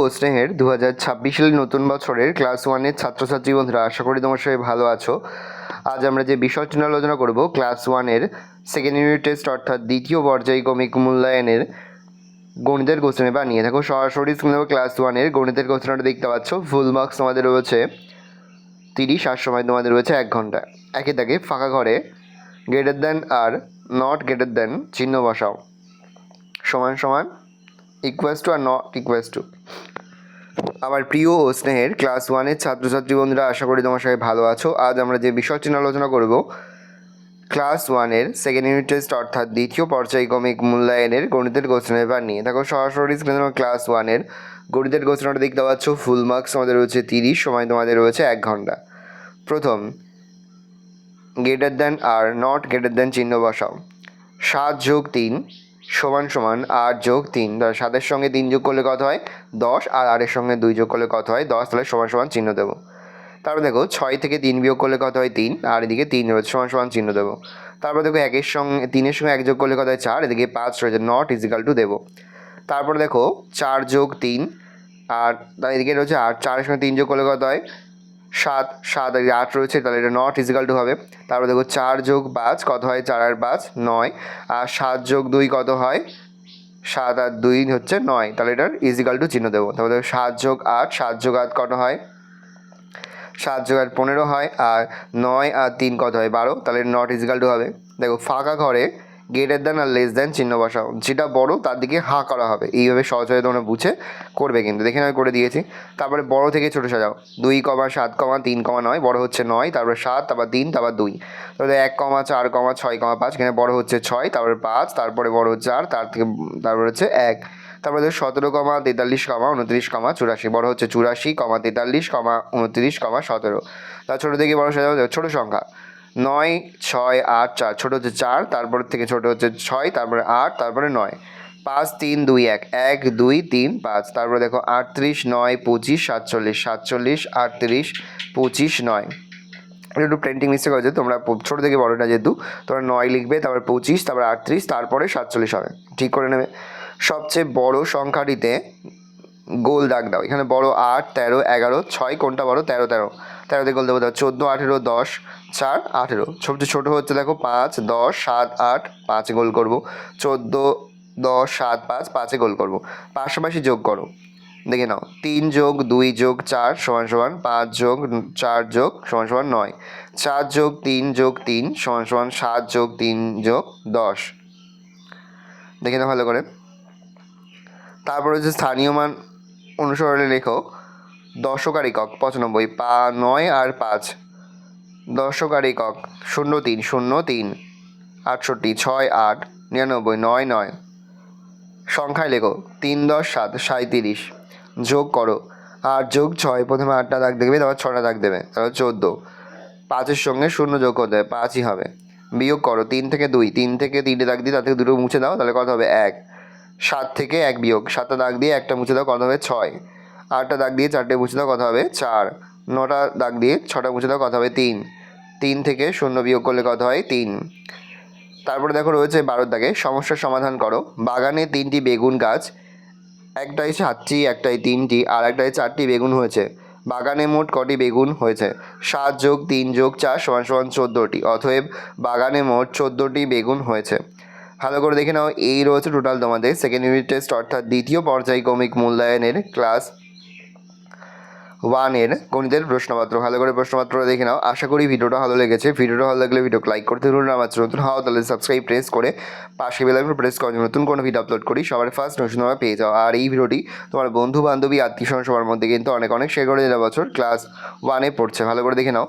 ও স্নেহের 2026 সালের নতুন বছরের ক্লাস 1-এর ছাত্রছাত্রী বন্ধুরা, আশা করি তোমার সবাই ভালো আছো। আজ আমরা যে বিষয়টি নিয়ে আলোচনা করব, ক্লাস 1-এর সেকেন্ড ইউনিট টেস্ট অর্থাৎ দ্বিতীয় পর্যায়ক্রমিক মূল্যায়নের গণিতের কোশ্চেন পেপার নিয়ে। দেখো সরাসরি স্ক্রিনে ক্লাস 1-এর গণিতের কোশ্চেনটা দেখতে পাচ্ছ। ফুল মার্কস তোমাদের রয়েছে 30, আর সময় তোমাদের রয়েছে 1 ঘন্টা। একে দাগে ফাঁকা ঘরে greater than are not greater than চিহ্ন বসাও। সমান সমান, equals to are not equals to. আমার প্রিয় ও স্নেহের ক্লাস 1-এর ছাত্রছাত্রী বন্ধুরা, আশা করি তোমার সবাই ভালো আছো। আজ আমরা যে বিষয়টি নিয়ে আলোচনা করব, ক্লাস 1-এর সেকেন্ড ইউনিট টেস্ট অর্থাৎ দ্বিতীয় পর্যায়ক্রমিক মূল্যায়নের গণিতের কোশ্চেন পেপার নিয়ে। দেখো সরাসরি স্ক্রিনে ক্লাস 1-এর গণিতের কোশ্চেনটা দেখতে পাচ্ছ। ফুল মার্কস আমাদের রয়েছে 30, সময় তোমাদের রয়েছে 1 ঘন্টা। প্রথম, greater than are not greater than চিহ্ন বসাও। 7 যোগ 3 সমান সমান 8 যোগ 3। তাহলে 7-এর সঙ্গে 3 যোগ করলে কত হয়? 10, আর 8-এর সঙ্গে 2 যোগ করলে কত হয়? 10। তাহলে সমান সমান চিহ্ন দেবো। তারপর দেখো 6 থেকে 3 বিয়োগ করলে কত হয়? 3, আর এদিকে 3 রয়েছে, সমান সমান চিহ্ন দেবো। তারপর দেখো 1-এর সঙ্গে 3-এর সঙ্গে 1 যোগ করলে কত হয়? 4, এদিকে 5 রয়েছে, নট ইজিক্যাল টু দেবো। তারপর দেখো 4 যোগ 3, আর এদিকে রয়েছে 8, 4-এর সঙ্গে 3 যোগ করলে কত হয়? 7, 7 আর 8 রয়েছে, তাহলে এটা নট ইজিক্যাল টু হবে। তারপর দেখো 4 যোগ 5 কত হয়? 4 আর 5 9, আর 7 যোগ 2 কত হয়? 7 আর 2 হচ্ছে 9, তাহলে এটার ইজিক্যাল টু চিহ্ন দেবো। তারপর দেখো 7 যোগ 8, 7 যোগ 8 কত হয়? 7 যোগ 8 15 হয়, আর 9 আর 3 কত হয়? 12, তাহলে নট ইজিক্যাল টু হবে। দেখো ফাঁকা ঘরে গ্রেটার দ্যান আর লেস দ্যান চিহ্ন বসাও। যেটা বড় তার দিকে হাঁ করা হবে। এইভাবে সহজভাবে তোমরা বুঝে করবে, কিন্তু দেখে আমি করে দিয়েছি। তারপরে বড় থেকে ছোটো সাজাও। 2, 7, 3, 9, বড় হচ্ছে 9, তারপরে 7, তারপর 3, তারপর 2। তাহলে 1, 4, 6, 5, এখানে বড় হচ্ছে 6, তারপরে 5, তারপরে বড় হচ্ছে 8, তারপরে হচ্ছে 1। তারপরে 17, 43, 29, 84, বড় হচ্ছে 84, 43, 29, 17। তার ছোটো থেকে বড় সাজাও। ছোটো সংখ্যা 9, 6, 8, 4, ছোটো হচ্ছে 4, তারপর থেকে ছোটো হচ্ছে 6, তারপরে 8, তারপরে 9, 5, 3, 2, 1, 1, 2, 3, 5। তারপরে দেখো 38, 9, 25, 47, 47, 38, 25, 9। একটু প্রিন্টিং মিস্টেক হয়েছে, তোমরা ছোটো থেকে বড়োটা যেহেতু তোমরা 9 লিখবে, তারপর 25, তারপর 38, তারপরে 47 হবে, ঠিক করে নেবে। সবচেয়ে বড় সংখ্যাটিতে গোল দাগ দাও। এখানে বড় 8, 13, 11, 6, কোনটা বড়? 13, 13, 13 দিয়ে গোল দেবো। 14, 18, 10, 4, 18। সবচেয়ে ছোটো হচ্ছে দেখো 5, 10, 7, 8, 5 গোল করবো। 14, 10, 7, 5, 5 গোল করবো। পাশাপাশি যোগ করো, দেখে নাও। 3 যোগ 2 যোগ 4 সমান সমান 5 যোগ 4 যোগ সমান সমান 9, 4 যোগ 3 যোগ 3 সমান সমান 7 যোগ 3 যোগ 10। দেখে নাও ভালো করে। তারপরে হচ্ছে স্থানীয় মান অনুসরণে লেখো। দশকার একক 95, 9 আর 5। দশকার একক 03, 03, 68, 6, 8, 99, 9, 9। সংখ্যায় লেখো 3, 10, 7, 37। যোগ করো 8 যোগ 6, প্রথমে 8টা দাগ দেখবে, তারপর 6টা দাগ দেবে, তারপর 14। 5-এর সঙ্গে 0 যোগ করতে হবে, 5ই হবে। বিয়োগ করো 3 থেকে 2, 3 থেকে 3টে দাগ দিয়ে তার থেকে 2টো মুছে দাও, তাহলে কত হবে? 1। 7 থেকে 1 বিয়োগ, 7টা দাগ দিয়ে 1টা মুছে দাও, কত হবে? 6। 8টা দাগ দিয়ে 4টে মুছে দাও, কত হবে? 4। 9টা দাগ দিয়ে 6টা মুছে দাও, কত হবে? 3। 3 থেকে 0 বিয়োগ করলে কত হয়? 3। তারপরে দেখো রয়েছে 12 দাগে, সমস্যার সমাধান করো। বাগানে 3টি বেগুন গাছ, একটাই 7টি, একটাই 3টি, আর একটাই 4টি বেগুন হয়েছে। বাগানে মোট কটি বেগুন হয়েছে? 7 যোগ 3 যোগ 4 সমান সমান 14টি। অতএব বাগানে মোট 14টি বেগুন হয়েছে। ভালো করে দেখে নাও। এই রয়েছে টোটাল তোমাদের সেকেন্ড ইউনিট টেস্ট অর্থাৎ দ্বিতীয় পর্যায়ক্রমিক মূল্যায়নের ক্লাস 1-এর গণিতের প্রশ্নপত্র। ভালো করে প্রশ্নপত্রটা দেখে নাও। আশা করি ভিডিওটা ভালো লেগেছে। ভিডিওটা ভালো লাগলে ভিডিওকে লাইক করতে ভুলুন না। আমার নতুন হওয়া তাহলে সাবস্ক্রাইব প্রেস করে পাশে বেল আইকন প্রেস করে নতুন কোনো ভিডিও আপলোড করি সবার ফার্স্ট নোটিফিকেশন পেয়ে যাও। আর এই ভিডিওটি তোমার বন্ধু বান্ধবী আত্মীয় স্বজন সবার মধ্যে কিন্তু অনেক অনেক শেয়ার করে দিলে বছর ক্লাস 1-এ পড়ছে। ভালো করে দেখে নাও।